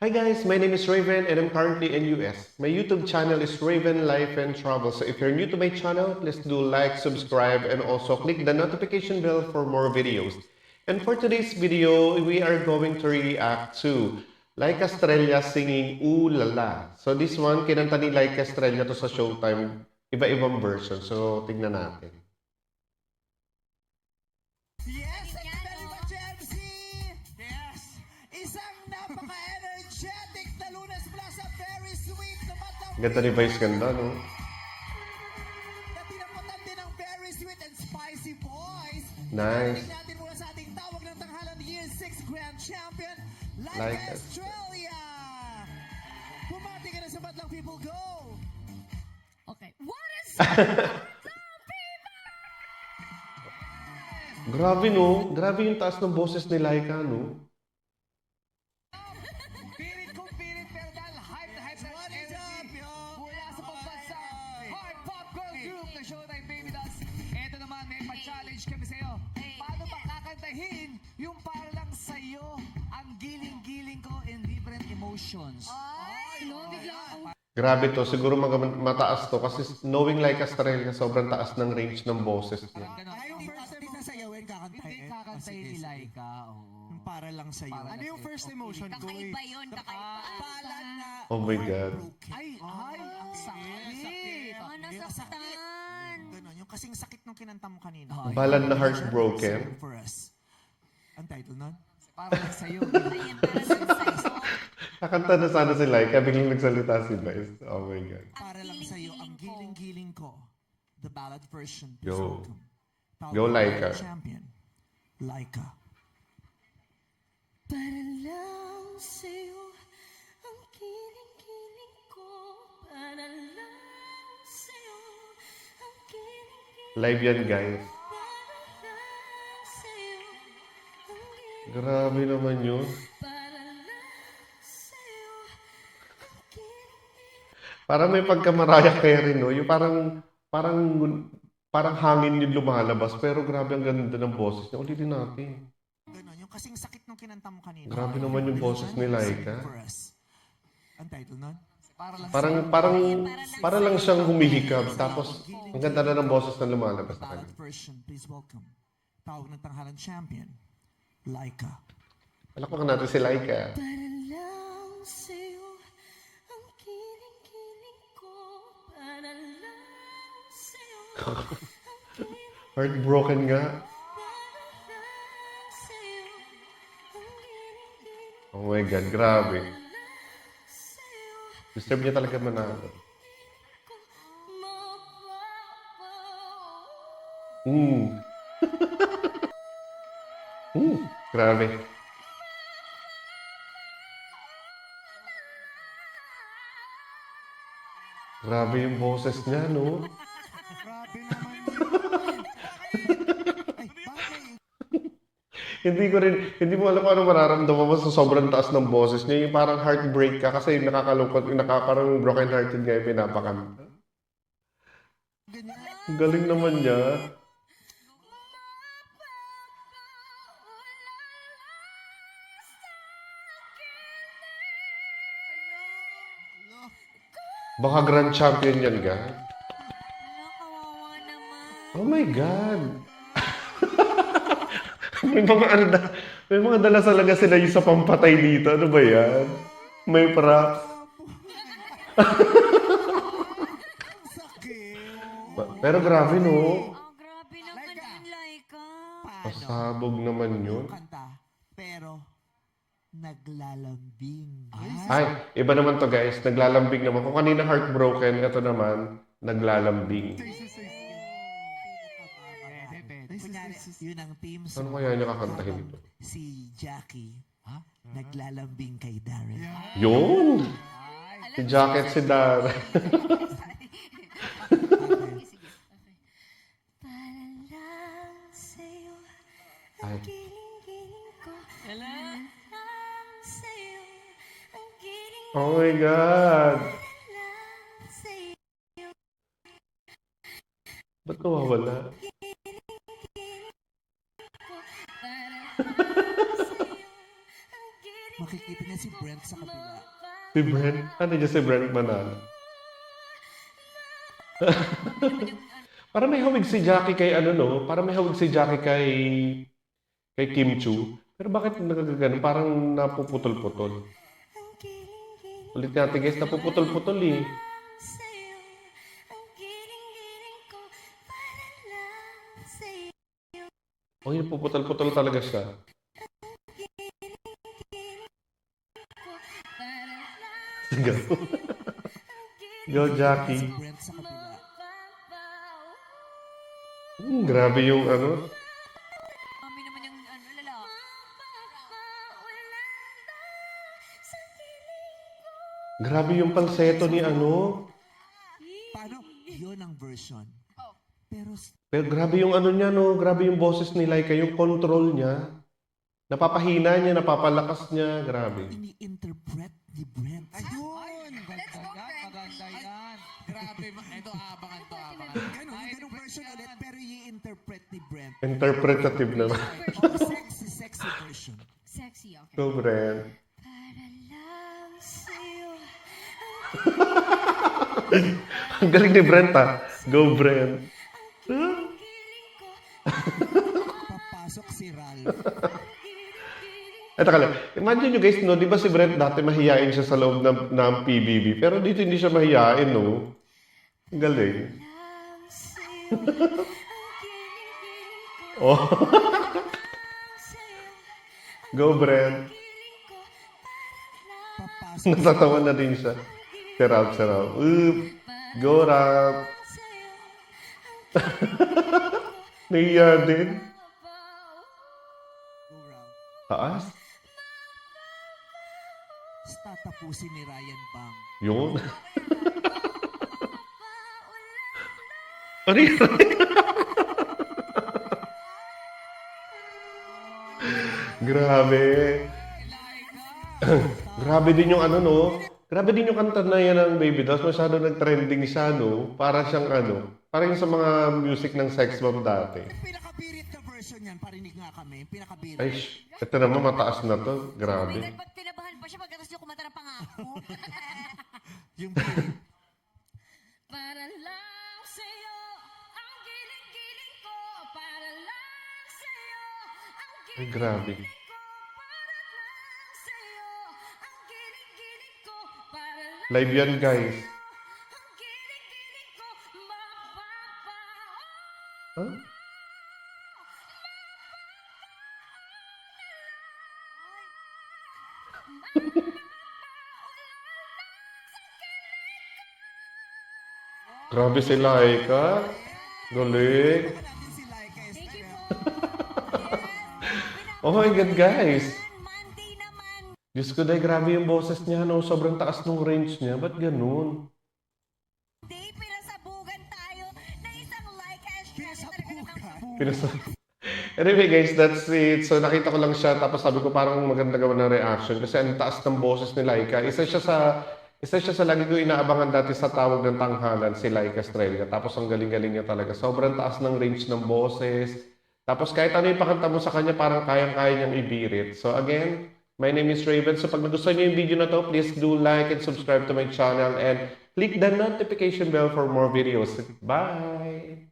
Hi guys, my name is Raven and I'm currently in US. My YouTube channel is Raven Life and Travel. So if you're new to my channel, please do like, subscribe, and also click the notification bell for more videos. And for today's video, we are going to react to Laika Estrella singing Ooh La La. So this one, kinanta ni Laika Estrella to sa Showtime, iba-ibang version. So tignan natin. Yes, thank you very much, MC! Yes! Isang napaka-energetic na Lunes mula sa very sweet na batang Ganda ni Vice ganda, no? na tinaputan din ng very sweet and spicy voice. Nice. Narinig natin mula sa ating tawag ng tanghalan Year 6 Grand Champion, Like Like us. Australia! Bumati ka na sa Batlang People Go! Okay. What is Grabe, no? Grabe yung taas ng boses ni Laika, no? Pilit kong pilit pero dahil hype na energy mula sa pagbansang Hard Pop Girl Group na Showtime Baby Dolls. Ito naman, may pa-challenge kami sa'yo. Paano ba kakantahin yung para lang sa'yo ang giling-giling ko in different emotions? no, bigla akong Grabe to. Siguro mataas to. Kasi knowing Laika Estrella, sobrang taas ng range ng boses niya. Ay, yung first time na sayawin, kakantahin. Hindi kakantayin ni Laika. Oo. Yung para lang sa'yo. Para Ano lang yung sa'yo. first emotion ko? kakaiba yun, kakaiba. Palad na Oh my God. Ay, ang sakit. Oh, nasaktan. Ganon, yung kasing sakit nung kinanta mo kanina. Balad na Heartbroken. For us. Ang title nun? Para lang sa'yo. Ayan, para lang sa'yo. Nakanta na sana si Laika, biglang nagsalita si Vice. Oh my God. Para lang sa'yo, ang giling-giling ko. The ballad version. Please Go. welcome. Tawag Go, ng Laika. Champion. Laika. Para lang sa'yo, ang kiling-kiling ko. Para lang sa'yo, ang kiling-kiling Live yan, guys. lang sa'yo, ang kiling Grabe naman yun. para lang sa'yo, ang kiling-kiling. Parang may pagka-Mariah Carey, no? Yung parang hangin yung lumalabas. Pero grabe ang ganda ng boses niya. Ulitin natin. Ganon, yung kasing sakit nung kinanta mo kanina. Grabe naman yung boses ni Laika. For us. Ang title nun? Para lang Para lang siyang humihikab. Tapos, ang ganda na ng boses na lumalabas sa Ballad kanya. version. Please welcome. Tawag ng tanghalan champion. Laika. Palakpakan natin si Laika. Para lang sa'yo, ang kiling-kiling ko. Para lang sa'yo, ang kiling Heartbroken nga. lang sa'yo, ang kiling-kiling Oh my God, grabe. sa'yo, Deserve niya talaga manalo. ko mapapaw. Grabe. Grabe yung boses niya, no? Grabe naman yun. Ay, bakit? Hindi mo alam kung ano mararamdaman mo sa sobrang taas ng boses niya. Yung parang heartbreak ka kasi nakakalungkot, parang broken hearted nga yung pinapakanta. Ganyan. Ang galing naman niya. Baka grand champion yan, ga. Wala, kawawa naman. Oh my God. may mga dala talaga sila yung sa pampatay dito. Ano ba yan? May props. Sakit. Pero grabe, no? Grabe naman Laika. yung Laika. Pasabog naman yun. Kanta, pero naglalambing. Ay, iba naman to guys. Naglalambing naman. Kung kanina heartbroken, ito naman, naglalambing. Kunyari, yun ang team Ano song. kaya niya kakantahin ito? Si Jackie, naglalambing kay Darren. Yun! Si Jacket si Dara. Para lang sa'yo, Ay. ang kiling-kiling ko. Para lang sa'yo, ang kiling Oh my God! lang sa'yo. Ba't nawawala? Para lang sa'yo, ang kiling Makikita niya si Brett Brent sa kabila. Si Brent? Ano dyan si Brent Manalo? Para may hawig si Jackie kay ano no? Para may hawig si Jackie kay Kim Chu. Pero bakit nagkagano? Parang napuputol-putol. ang giling-giling Ulit natin guys, napuputol-putol eh. sa'yo. Ang giling-giling ko para lang sa'yo. Oh, yung puputol-putol talaga siya. Sigaw. Go, Jackie. Brent sa kabila. Grabe yung ano. Mami naman yung ano, lalaki. Grabe yung falsetto ni ano. Paano? Yun ang version. Pero Pero grabe yung ano niya, no? Grabe yung boses ni Laika, yung control niya. Napapahina niya, napapalakas niya. Grabe. ini-interpret ni Brent. Ayun! Maganda yan. Grabe, ito abangan to, abangan. Ganun version ulit, pero i-interpret ni Brent. Interpretative naman. Oh, sexy version. Sexy, okay. Go, Brent. Para lang sa'yo. Ang galing ni Brent, ah. Go, Brent. Giling ko, Papasok si Ralph. Eto ka lang. Imagine nyo guys, no? Di ba si Brent dati mahihain siya sa loob ng PBB? Pero dito hindi siya mahihain, no? Ang galing. lang sa'yo. Ang giling-giling ko Oh. sa'yo. Go, Brent. Giling ko para lang Papasok Natatawa na din siya. Si Ralph, si Ralph. Oop. Go, Ralph. sa'yo. Nahiya din. Go Ralph. Taas. Tatapusin ni Ryan Bang. Yun. Ano yun? Grabe. Grabe din yung ano, no? Grabe din yung kanta na yan ng Baby Dolls. Masyado nag-trending siya, no? Para siyang ano, parang sa mga music ng sex bomb dati. Pinakabirit na version yan, parinig nga kami. Pinakabirit. Ay, ito naman mataas na to. Grabe. Ba't kinabahan pa siya pagkatas niyo kumanta ng pangako? Yung birit. Para lang sa'yo. Ang giling-giling ko. Para lang sa'yo. Ang Ay, grabe. giling ko. Para lang sa'yo. Ang giling-giling ko. Para lang Live yan, guys. ang giling-giling ko. Mapapao. Huh? Grabe si Laika. Galing. Natin si Laika Esther. Oh my God, guys. Monday naman. Diyos ko, dahil grabe yung boses niya, no? Sobrang taas ng range niya. Ba't ganun? Day, pinasabugan tayo na isang like Pinasabugan. Anyway guys, that's it. So nakita ko lang siya tapos sabi ko parang maganda gawa ng reaction kasi ang taas ng boses ni Laika. Isa siya sa lagi ko inaabangan dati sa tawag ng tanghalan, si Laika Estrella. Tapos ang galing-galing niya talaga. Sobrang taas ng range ng boses. Tapos kahit ano yung pakanta mo sa kanya, parang kayang-kaya niyang ibirit. So again, my name is Raven. So pag nagustuhan niyo yung video na to, please do like and subscribe to my channel and click the notification bell for more videos. Bye!